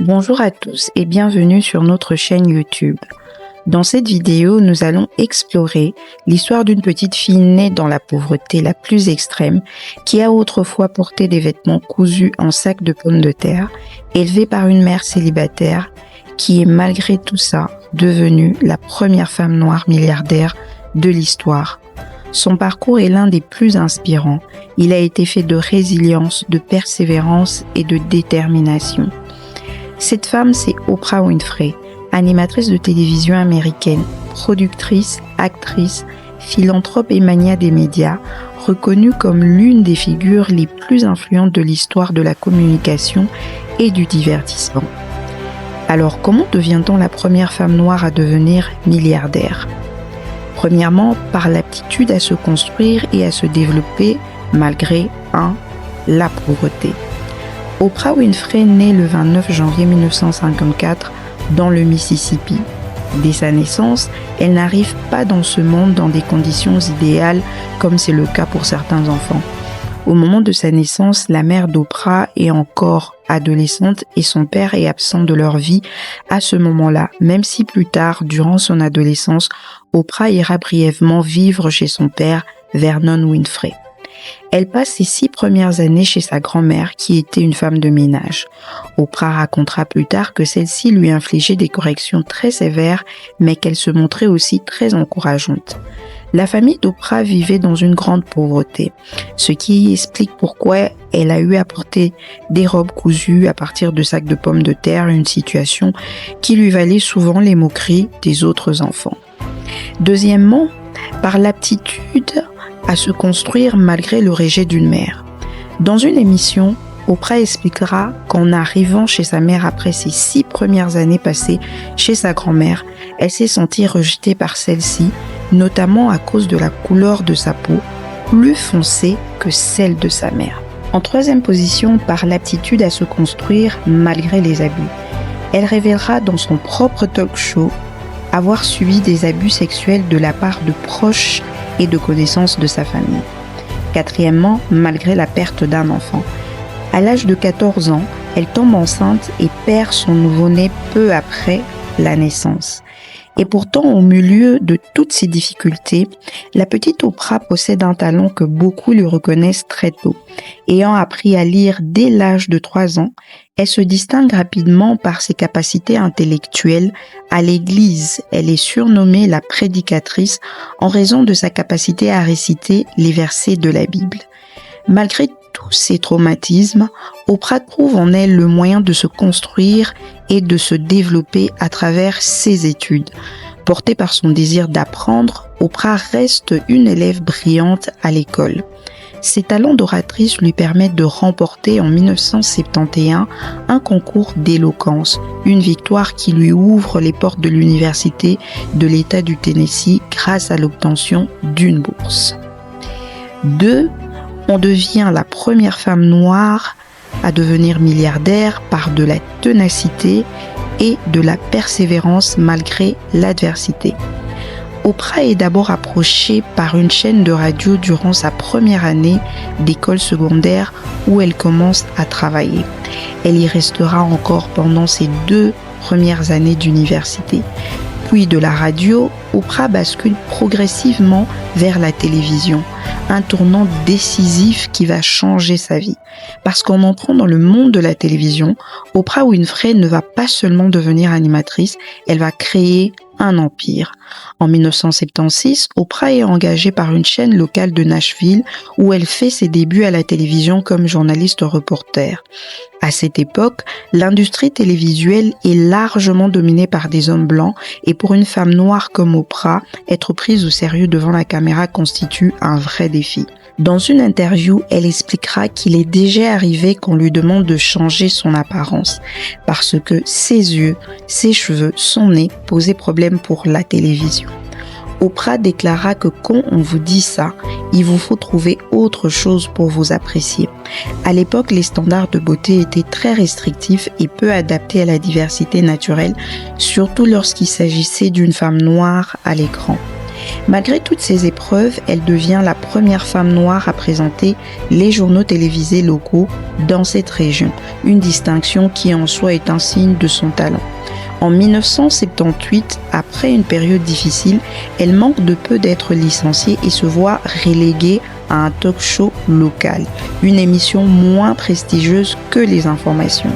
Bonjour à tous et bienvenue sur notre chaîne YouTube. Dans cette vidéo, nous allons explorer l'histoire d'une petite fille née dans la pauvreté la plus extrême qui a autrefois porté des vêtements cousus en sacs de pommes de terre, élevée par une mère célibataire qui est malgré tout ça devenue la première femme noire milliardaire de l'histoire. Son parcours est l'un des plus inspirants. Il a été fait de résilience, de persévérance et de détermination. Cette femme, c'est Oprah Winfrey, animatrice de télévision américaine, productrice, actrice, philanthrope et mania des médias, reconnue comme l'une des figures les plus influentes de l'histoire de la communication et du divertissement. Alors, comment devient-on la première femme noire à devenir milliardaire ? Premièrement, par l'aptitude à se construire et à se développer malgré la pauvreté. Oprah Winfrey naît le 29 janvier 1954 dans le Mississippi. Dès sa naissance, elle n'arrive pas dans ce monde dans des conditions idéales comme c'est le cas pour certains enfants. Au moment de sa naissance, la mère d'Oprah est encore adolescente et son père est absent de leur vie à ce moment-là, même si plus tard, durant son adolescence, Oprah ira brièvement vivre chez son père, Vernon Winfrey. Elle passe ses 6 premières années chez sa grand-mère qui était une femme de ménage. Oprah racontera plus tard que celle-ci lui infligeait des corrections très sévères mais qu'elle se montrait aussi très encourageante. La famille d'Oprah vivait dans une grande pauvreté, ce qui explique pourquoi elle a eu à porter des robes cousues à partir de sacs de pommes de terre, une situation qui lui valait souvent les moqueries des autres enfants. Deuxièmement, par l'aptitude à se construire malgré le rejet d'une mère. Dans une émission, Oprah expliquera qu'en arrivant chez sa mère après ses 6 premières années passées chez sa grand-mère, elle s'est sentie rejetée par celle-ci, notamment à cause de la couleur de sa peau, plus foncée que celle de sa mère. En troisième position, par l'aptitude à se construire malgré les abus. Elle révélera dans son propre talk show avoir subi des abus sexuels de la part de proches et de connaissances de sa famille. Quatrièmement, malgré la perte d'un enfant. À l'âge de 14 ans, elle tombe enceinte et perd son nouveau-né peu après la naissance. Et pourtant, au milieu de toutes ces difficultés, la petite Oprah possède un talent que beaucoup lui reconnaissent très tôt. Ayant appris à lire dès l'âge de 3 ans, elle se distingue rapidement par ses capacités intellectuelles. À l'église, elle est surnommée la prédicatrice en raison de sa capacité à réciter les versets de la Bible. Malgré tous ces traumatismes, Oprah trouve en elle le moyen de se construire et de se développer à travers ses études. Portée par son désir d'apprendre, Oprah reste une élève brillante à l'école. Ses talents d'oratrice lui permettent de remporter en 1971 un concours d'éloquence, une victoire qui lui ouvre les portes de l'université de l'État du Tennessee grâce à l'obtention d'une bourse. 2. On devient la première femme noire à devenir milliardaire par de la ténacité et de la persévérance malgré l'adversité. Oprah est d'abord approchée par une chaîne de radio durant sa première année d'école secondaire où elle commence à travailler. Elle y restera encore pendant ses 2 premières années d'université. Puis de la radio, Oprah bascule progressivement vers la télévision, un tournant décisif qui va changer sa vie. Parce qu'en entrant dans le monde de la télévision, Oprah Winfrey ne va pas seulement devenir animatrice, elle va créer un empire. En 1976, Oprah est engagée par une chaîne locale de Nashville où elle fait ses débuts à la télévision comme journaliste reporter. À cette époque, l'industrie télévisuelle est largement dominée par des hommes blancs et pour une femme noire comme Oprah, être prise au sérieux devant la caméra constitue un vrai défi. Dans une interview, elle expliquera qu'il est déjà arrivé qu'on lui demande de changer son apparence parce que ses yeux, ses cheveux, son nez posaient problème pour la télévision. Oprah déclara que quand on vous dit ça, il vous faut trouver autre chose pour vous apprécier. À l'époque, les standards de beauté étaient très restrictifs et peu adaptés à la diversité naturelle, surtout lorsqu'il s'agissait d'une femme noire à l'écran. Malgré toutes ces épreuves, elle devient la première femme noire à présenter les journaux télévisés locaux dans cette région, une distinction qui en soi est un signe de son talent. En 1978, après une période difficile, elle manque de peu d'être licenciée et se voit reléguée à un talk show local, une émission moins prestigieuse que les informations.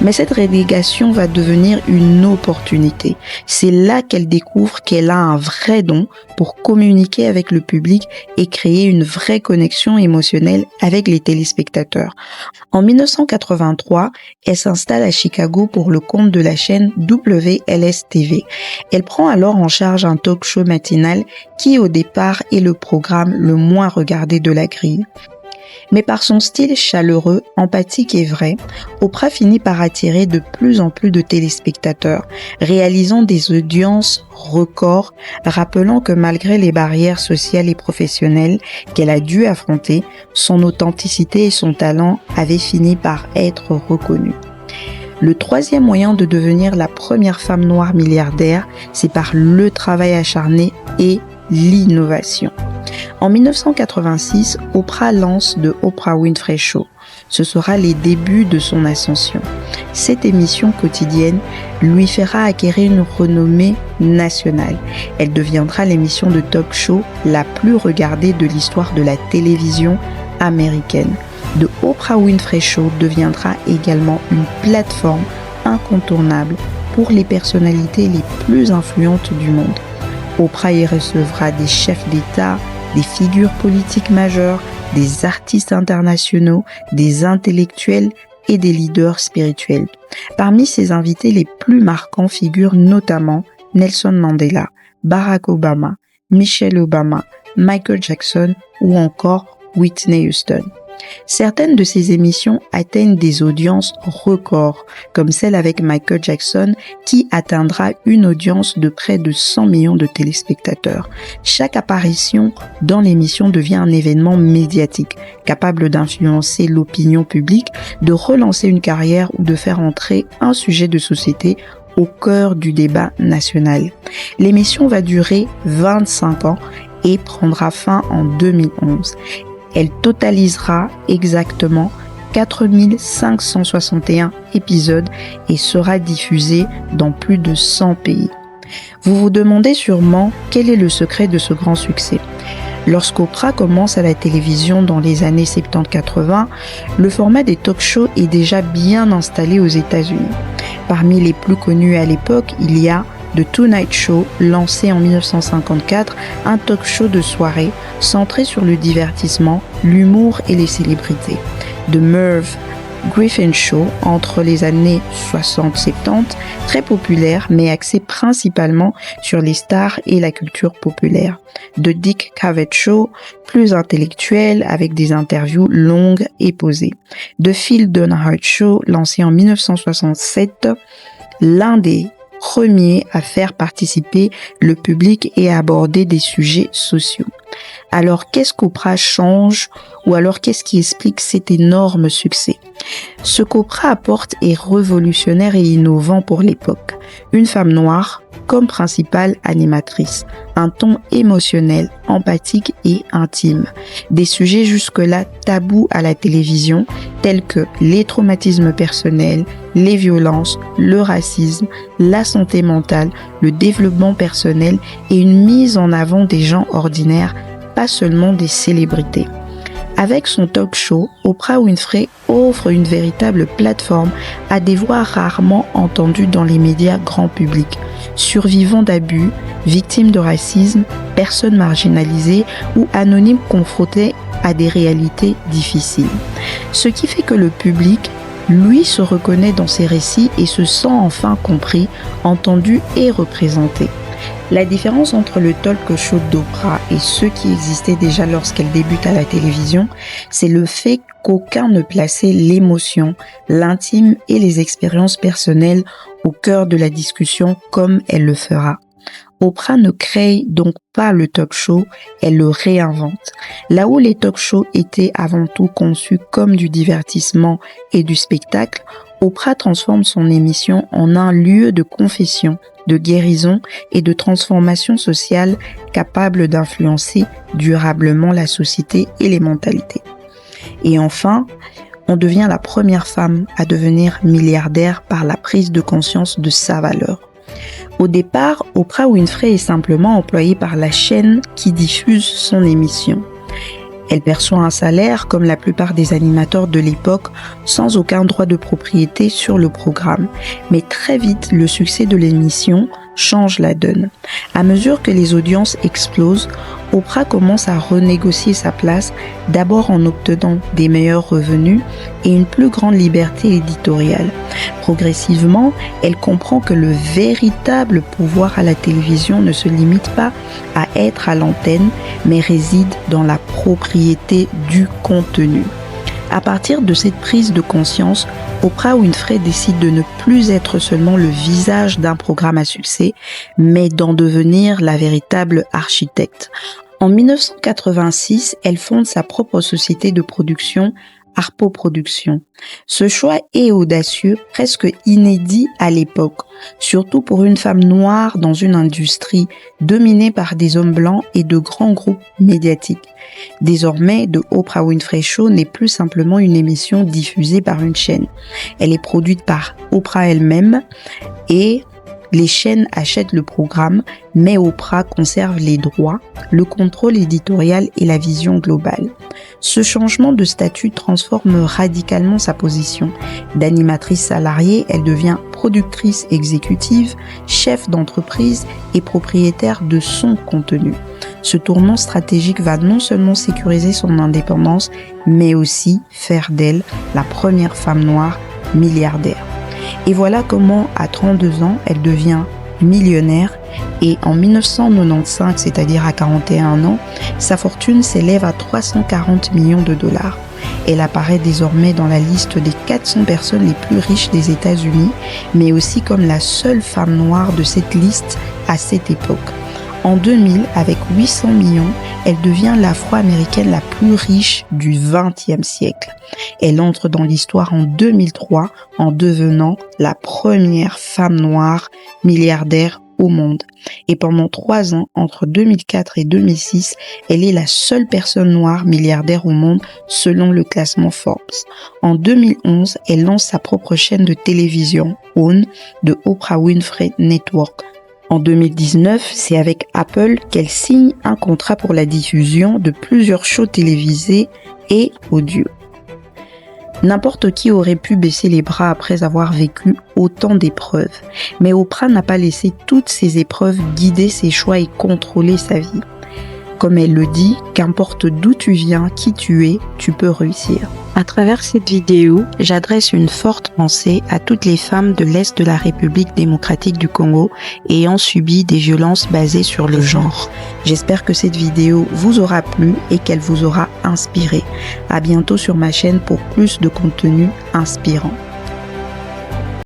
Mais cette relégation va devenir une opportunité. C'est là qu'elle découvre qu'elle a un vrai don pour communiquer avec le public et créer une vraie connexion émotionnelle avec les téléspectateurs. En 1983, elle s'installe à Chicago pour le compte de la chaîne WLS-TV. Elle prend alors en charge un talk show matinal qui au départ est le programme le moins regardé de la grille. Mais par son style chaleureux, empathique et vrai, Oprah finit par attirer de plus en plus de téléspectateurs, réalisant des audiences records, rappelant que malgré les barrières sociales et professionnelles qu'elle a dû affronter, son authenticité et son talent avaient fini par être reconnus. Le troisième moyen de devenir la première femme noire milliardaire, c'est par le travail acharné et l'innovation. En 1986, Oprah lance The Oprah Winfrey Show. Ce sera les débuts de son ascension. Cette émission quotidienne lui fera acquérir une renommée nationale. Elle deviendra l'émission de talk show la plus regardée de l'histoire de la télévision américaine. The Oprah Winfrey Show deviendra également une plateforme incontournable pour les personnalités les plus influentes du monde. Oprah y recevra des chefs d'État, des figures politiques majeures, des artistes internationaux, des intellectuels et des leaders spirituels. Parmi ses invités les plus marquants figurent notamment Nelson Mandela, Barack Obama, Michelle Obama, Michael Jackson ou encore Whitney Houston. Certaines de ces émissions atteignent des audiences records, comme celle avec Michael Jackson qui atteindra une audience de près de 100 millions de téléspectateurs. Chaque apparition dans l'émission devient un événement médiatique, capable d'influencer l'opinion publique, de relancer une carrière ou de faire entrer un sujet de société au cœur du débat national. L'émission va durer 25 ans et prendra fin en 2011. Elle totalisera exactement 4561 épisodes et sera diffusée dans plus de 100 pays. Vous vous demandez sûrement quel est le secret de ce grand succès. Lorsqu'Oprah commence à la télévision dans les années 70-80, le format des talk-shows est déjà bien installé aux États-Unis. Parmi les plus connus à l'époque, il y a The Tonight Show, lancé en 1954, un talk show de soirée centré sur le divertissement, l'humour et les célébrités. The Merv Griffin Show, entre les années 60-70, très populaire mais axé principalement sur les stars et la culture populaire. The Dick Cavett Show, plus intellectuel avec des interviews longues et posées. The Phil Donahue Show, lancé en 1967, l'un des premier à faire participer le public et à aborder des sujets sociaux. Alors, qu'est-ce qu'Oprah change ou alors qu'est-ce qui explique cet énorme succès? Ce qu'Oprah apporte est révolutionnaire et innovant pour l'époque. Une femme noire comme principale animatrice, un ton émotionnel, empathique et intime. Des sujets jusque-là tabous à la télévision, tels que les traumatismes personnels, les violences, le racisme, la santé mentale, le développement personnel et une mise en avant des gens ordinaires, pas seulement des célébrités. Avec son talk show, Oprah Winfrey offre une véritable plateforme à des voix rarement entendues dans les médias grand public. Survivants d'abus, victimes de racisme, personnes marginalisées ou anonymes confrontés à des réalités difficiles. Ce qui fait que le public, lui, se reconnaît dans ses récits et se sent enfin compris, entendu et représenté. La différence entre le talk show d'Oprah et ceux qui existaient déjà lorsqu'elle débute à la télévision, c'est le fait qu'aucun ne plaçait l'émotion, l'intime et les expériences personnelles au cœur de la discussion comme elle le fera. Oprah ne crée donc pas le talk show, elle le réinvente. Là où les talk shows étaient avant tout conçus comme du divertissement et du spectacle, Oprah transforme son émission en un lieu de confession, de guérison et de transformation sociale capable d'influencer durablement la société et les mentalités. Et enfin, on devient la première femme à devenir milliardaire par la prise de conscience de sa valeur. Au départ, Oprah Winfrey est simplement employée par la chaîne qui diffuse son émission. Elle perçoit un salaire comme la plupart des animateurs de l'époque sans aucun droit de propriété sur le programme. Mais très vite, le succès de l'émission change la donne. À mesure que les audiences explosent, Oprah commence à renégocier sa place, d'abord en obtenant des meilleurs revenus et une plus grande liberté éditoriale. Progressivement, elle comprend que le véritable pouvoir à la télévision ne se limite pas à être à l'antenne, mais réside dans la propriété du contenu. À partir de cette prise de conscience, Oprah Winfrey décide de ne plus être seulement le visage d'un programme à succès, mais d'en devenir la véritable architecte. En 1986, elle fonde sa propre société de production, Harpo Productions. Ce choix est audacieux, presque inédit à l'époque, surtout pour une femme noire dans une industrie dominée par des hommes blancs et de grands groupes médiatiques. Désormais, The Oprah Winfrey Show n'est plus simplement une émission diffusée par une chaîne. Elle est produite par Oprah elle-même et les chaînes achètent le programme, mais Oprah conserve les droits, le contrôle éditorial et la vision globale. Ce changement de statut transforme radicalement sa position. D'animatrice salariée, elle devient productrice exécutive, chef d'entreprise et propriétaire de son contenu. Ce tournant stratégique va non seulement sécuriser son indépendance, mais aussi faire d'elle la première femme noire milliardaire. Et voilà comment, à 32 ans, elle devient millionnaire et en 1995, c'est-à-dire à 41 ans, sa fortune s'élève à 340 millions de dollars. Elle apparaît désormais dans la liste des 400 personnes les plus riches des États-Unis, mais aussi comme la seule femme noire de cette liste à cette époque. En 2000, avec 800 millions, elle devient l'Afro-Américaine la plus riche du XXe siècle. Elle entre dans l'histoire en 2003 en devenant la première femme noire milliardaire au monde. Et pendant 3 ans, entre 2004 et 2006, elle est la seule personne noire milliardaire au monde selon le classement Forbes. En 2011, elle lance sa propre chaîne de télévision, OWN, de Oprah Winfrey Network. En 2019, c'est avec Apple qu'elle signe un contrat pour la diffusion de plusieurs shows télévisés et audio. N'importe qui aurait pu baisser les bras après avoir vécu autant d'épreuves, mais Oprah n'a pas laissé toutes ces épreuves guider ses choix et contrôler sa vie. Comme elle le dit, qu'importe d'où tu viens, qui tu es, tu peux réussir. À travers cette vidéo, j'adresse une forte pensée à toutes les femmes de l'Est de la République démocratique du Congo ayant subi des violences basées sur le genre. J'espère que cette vidéo vous aura plu et qu'elle vous aura inspiré. À bientôt sur ma chaîne pour plus de contenu inspirant.